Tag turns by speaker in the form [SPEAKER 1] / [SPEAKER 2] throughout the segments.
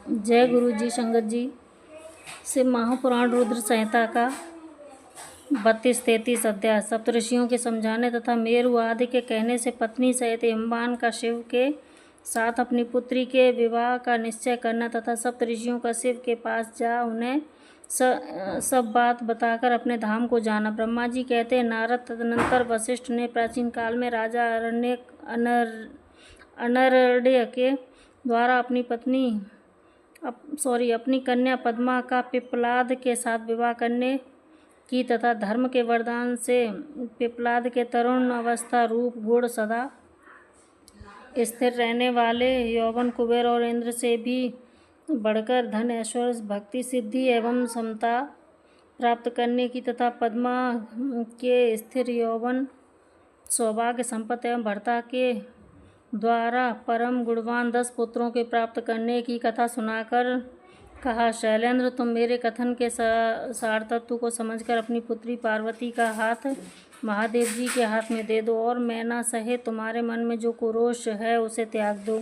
[SPEAKER 1] जय गुरु जी। संगत जी से महापुराण रुद्र संहिता का 32-33 अध्याय। सप्तऋषियों के समझाने तथा मेरु आदि के कहने से पत्नी सहित हिमवान का शिव के साथ अपनी पुत्री के विवाह का निश्चय करना तथा सप्तऋषियों का शिव के पास जा उन्हें सब बात बताकर अपने धाम को जाना। ब्रह्मा जी कहते हैं, नारद तदनंतर वशिष्ठ ने प्राचीन काल में राजा अनर्ण्य के द्वारा अपनी कन्या पद्मा का पिप्पलाद के साथ विवाह करने की तथा धर्म के वरदान से पिप्पलाद के तरुण अवस्था रूप गुण सदा स्थिर रहने वाले यौवन कुबेर और इंद्र से भी बढ़कर धन ऐश्वर्य भक्ति सिद्धि एवं समता प्राप्त करने की तथा पद्मा के स्थिर यौवन सौभाग्य संपत्ति एवं भर्ता के द्वारा परम गुणवान 10 पुत्रों के प्राप्त करने की कथा सुनाकर कहा, शैलेंद्र, तुम मेरे कथन के सार तत्व को समझकर अपनी पुत्री पार्वती का हाथ महादेव जी के हाथ में दे दो और मैना सहित तुम्हारे मन में जो कुरोष है उसे त्याग दो।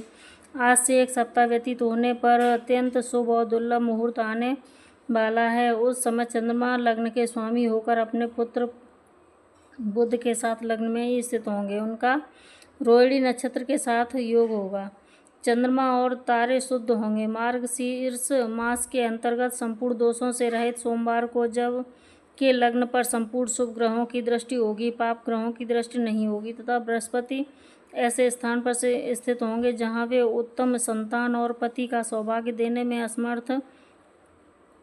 [SPEAKER 1] आज से 1 सप्ताह व्यतीत होने पर अत्यंत शुभ और दुर्लभ मुहूर्त आने वाला है। उस समय चंद्रमा लग्न के स्वामी होकर अपने पुत्र बुध के साथ लग्न में ही स्थित होंगे। उनका रोहिणी नक्षत्र के साथ योग होगा। चंद्रमा और तारे शुद्ध होंगे। मार्गशीर्ष मास के अंतर्गत संपूर्ण दोषों से रहित सोमवार को जब के लग्न पर संपूर्ण शुभ ग्रहों की दृष्टि होगी, पाप ग्रहों की दृष्टि नहीं होगी तथा बृहस्पति ऐसे स्थान पर से स्थित होंगे जहां वे उत्तम संतान और पति का सौभाग्य देने में असमर्थ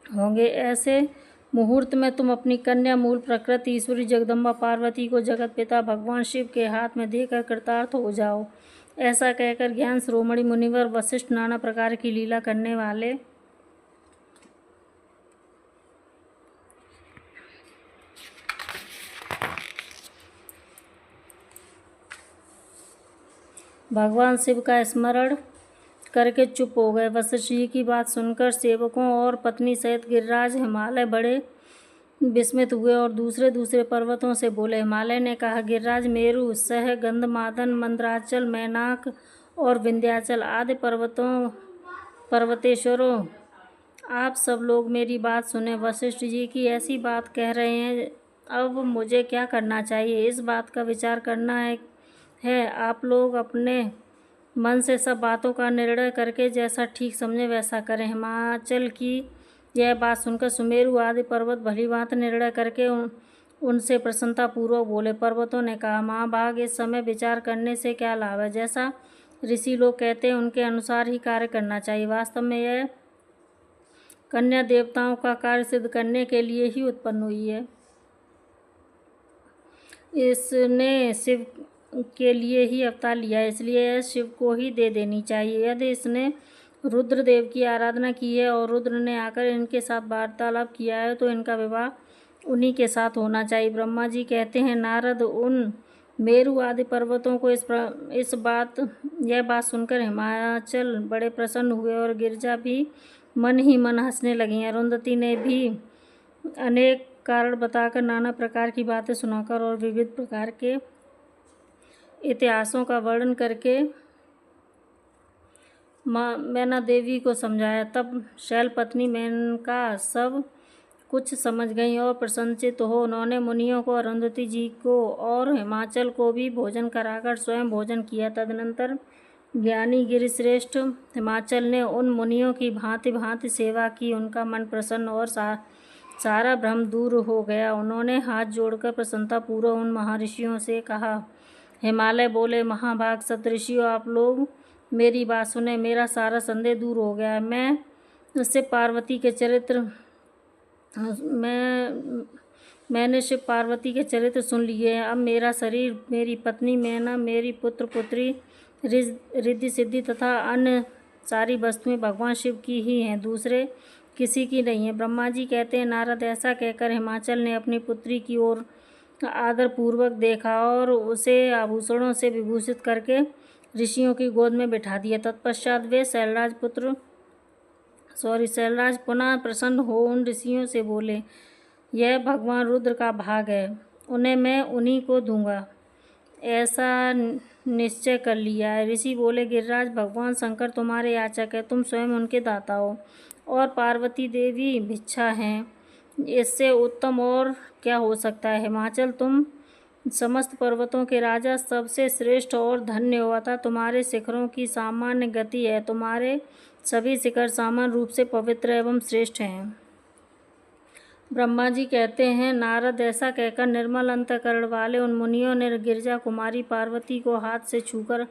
[SPEAKER 1] होंगे। ऐसे मुहूर्त में तुम अपनी कन्या मूल प्रकृति ईश्वरी जगदम्बा पार्वती को जगत पिता भगवान शिव के हाथ में देकर कृतार्थ हो जाओ। ऐसा कहकर ज्ञान शिरोमणि मुनिवर वशिष्ठ नाना प्रकार की लीला करने वाले भगवान शिव का स्मरण करके चुप हो गए। वशिष्ठ जी की बात सुनकर सेवकों और पत्नी सहित गिरिराज हिमालय बड़े विस्मित हुए और दूसरे पर्वतों से बोले। हिमालय ने कहा, गिरिराज, मेरु सह गंधमादन मंदराचल मैनाक और विंध्याचल आदि पर्वतेश्वरों, आप सब लोग मेरी बात सुने। वशिष्ठ जी की ऐसी बात कह रहे हैं, अब मुझे क्या करना चाहिए? इस बात का विचार करना है। आप लोग अपने मन से सब बातों का निर्णय करके जैसा ठीक समझे वैसा करें। हिमाचल की यह बात सुनकर सुमेरु आदि पर्वत भलीभांति निर्णय करके उनसे प्रसन्नता पूर्वक बोले। पर्वतों ने कहा, महाभाग, इस समय विचार करने से क्या लाभ है? जैसा ऋषि लोग कहते हैं उनके अनुसार ही कार्य करना चाहिए। वास्तव में यह कन्या देवताओं का कार्य सिद्ध करने के लिए ही उत्पन्न हुई है। इसने शिव के लिए ही अवतार लिया है, इसलिए यह शिव को ही दे देनी चाहिए। यदि इसने रुद्रदेव की आराधना की है और रुद्र ने आकर इनके साथ वार्तालाप किया है तो इनका विवाह उन्हीं के साथ होना चाहिए। ब्रह्मा जी कहते हैं, नारद, उन मेरु आदि पर्वतों को यह बात सुनकर हिमाचल बड़े प्रसन्न हुए और गिरिजा भी मन ही मन हंसने लगी। अरुंधति ने भी अनेक कारण बताकर नाना प्रकार की बातें सुनाकर और विविध प्रकार के इतिहासों का वर्णन करके मैना देवी को समझाया। तब शैल पत्नी मेनका सब कुछ समझ गई और प्रसन्नचित्त हो उन्होंने मुनियों को, अरुंधति जी को और हिमाचल को भी भोजन कराकर स्वयं भोजन किया। तदनंतर ज्ञानी गिरिश्रेष्ठ हिमाचल ने उन मुनियों की भांति भांति सेवा की। उनका मन प्रसन्न और सारा भ्रम दूर हो गया। उन्होंने हाथ जोड़कर प्रसन्नता पूर्वक उन महर्षियों से कहा। हिमालय बोले, महाभाग सप्तऋषियों, आप लोग मेरी बात सुने। मेरा सारा संदेह दूर हो गया। मैंने शिव पार्वती के चरित्र सुन लिए हैं। अब मेरा शरीर, मेरी पत्नी मैना, मेरी पुत्र पुत्री, रिद्धि सिद्धि तथा अन्य सारी वस्तुएं भगवान शिव की ही हैं, दूसरे किसी की नहीं है। ब्रह्मा जी कहते हैं, नारद, ऐसा कहकर हिमाचल ने अपनी पुत्री की ओर आदर पूर्वक देखा और उसे आभूषणों से विभूषित करके ऋषियों की गोद में बिठा दिया। तत्पश्चात वे शैलराज पुनः प्रसन्न हो उन ऋषियों से बोले, यह भगवान रुद्र का भाग है, उन्हें मैं उन्हीं को दूंगा। ऐसा निश्चय कर लिया है। ऋषि बोले, गिरिराज, भगवान शंकर तुम्हारे याचक है, तुम स्वयं उनके दाता हो और पार्वती देवी भिक्षा हैं। इससे उत्तम और क्या हो सकता है। हिमाचल, तुम समस्त पर्वतों के राजा, सबसे श्रेष्ठ और धन्य हो, अतः तुम्हारे शिखरों की सामान्य गति है। तुम्हारे सभी शिखर समान रूप से पवित्र एवं श्रेष्ठ हैं। ब्रह्मा जी कहते हैं, नारद, ऐसा कहकर निर्मल अंतःकरण वाले उन मुनियों ने गिरिजा कुमारी पार्वती को हाथ से छूकर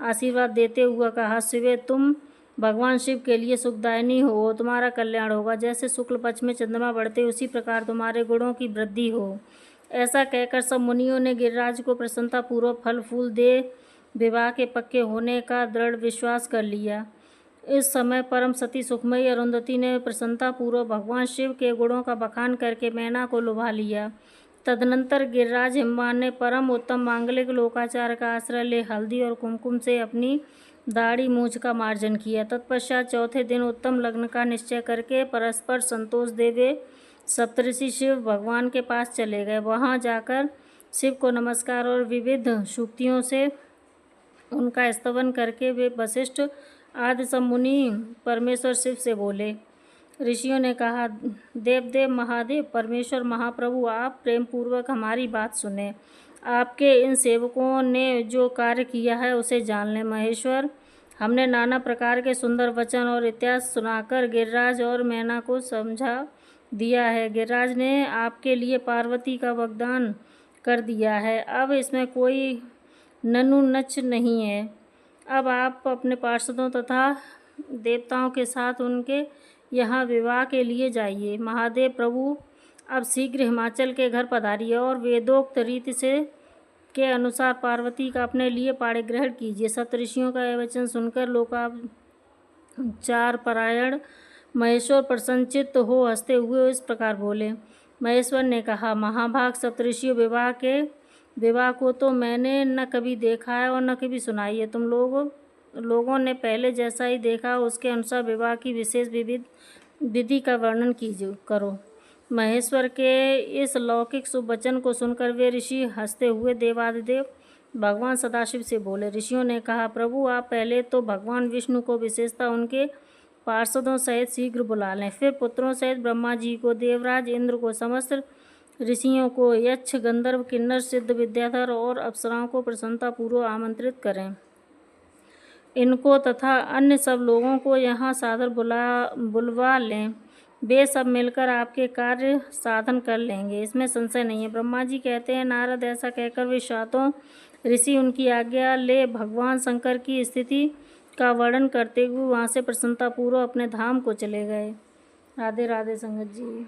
[SPEAKER 1] आशीर्वाद देते हुए कहा, शिवे, तुम भगवान शिव के लिए सुखदायिनी हो, तुम्हारा कल्याण होगा। जैसे शुक्ल पक्ष में चंद्रमा बढ़ते उसी प्रकार तुम्हारे गुणों की वृद्धि हो। ऐसा कहकर सब मुनियों ने गिरिराज को प्रसन्नतापूर्वक फल फूल दे विवाह के पक्के होने का दृढ़ विश्वास कर लिया। इस समय परम सती सुखमयी अरुंधति ने प्रसन्नतापूर्वक भगवान शिव के गुणों का बखान करके मैना को लुभा लिया। तदनंतर गिरिराज हिमवान ने परम उत्तम मांगलिक लोकाचार का आश्रय ले हल्दी और कुमकुम से अपनी दाढ़ी मूछ का मार्जन किया। तत्पश्चात चौथे दिन उत्तम लग्न का निश्चय करके परस्पर संतोष देवे सप्तऋषि शिव भगवान के पास चले गए। वहां जाकर शिव को नमस्कार और विविध सूक्तियों से उनका स्तवन करके वे वशिष्ठ आदि सब मुनि परमेश्वर शिव से बोले। ऋषियों ने कहा, देवदेव महादेव परमेश्वर महाप्रभु, आप प्रेम पूर्वक हमारी बात सुने। आपके इन सेवकों ने जो कार्य किया है उसे जान लें। महेश्वर, हमने नाना प्रकार के सुंदर वचन और इतिहास सुनाकर गिरिराज और मैना को समझा दिया है। गिरिराज ने आपके लिए पार्वती का वाग्दान कर दिया है, अब इसमें कोई ननुनच नहीं है। अब आप अपने पार्षदों तथा देवताओं के साथ उनके यहाँ विवाह के लिए जाइए। महादेव प्रभु, अब शीघ्र हिमाचल के घर पधारिए और वेदोक्त रीति से के अनुसार पार्वती का अपने लिए पाणिग्रहण कीजिए। सप्तऋषियों का यह वचन सुनकर लोकाचार परायण महेश्वर प्रसन्नचित्त हो हंसते हुए इस प्रकार बोले। महेश्वर ने कहा, महाभाग सप्तऋषियों, विवाह को तो मैंने न कभी देखा है और न कभी सुनाई है। तुम लोगों ने पहले जैसा ही देखा उसके अनुसार विवाह की विशेष विधि का वर्णन करो। महेश्वर के इस लौकिक शुभ वचन को सुनकर वे ऋषि हंसते हुए देवादिदेव भगवान सदाशिव से बोले। ऋषियों ने कहा, प्रभु, आप पहले तो भगवान विष्णु को विशेषतः उनके पार्षदों सहित शीघ्र बुला लें, फिर पुत्रों सहित ब्रह्मा जी को, देवराज इंद्र को, समस्त ऋषियों को, यक्ष, गंधर्व, किन्नर, सिद्ध, विद्याधर और अप्सराओं को प्रसन्नतापूर्वक आमंत्रित करें। इनको तथा अन्य सब लोगों को यहाँ सादर बुलवा लें। वे सब मिलकर आपके कार्य साधन कर लेंगे, इसमें संशय नहीं है। ब्रह्मा जी कहते हैं, नारद, ऐसा कहकर वे सातों ऋषि उनकी आज्ञा ले भगवान शंकर की स्थिति का वर्णन करते हुए वहाँ से प्रसन्नतापूर्वक अपने धाम को चले गए। राधे राधे संगत जी।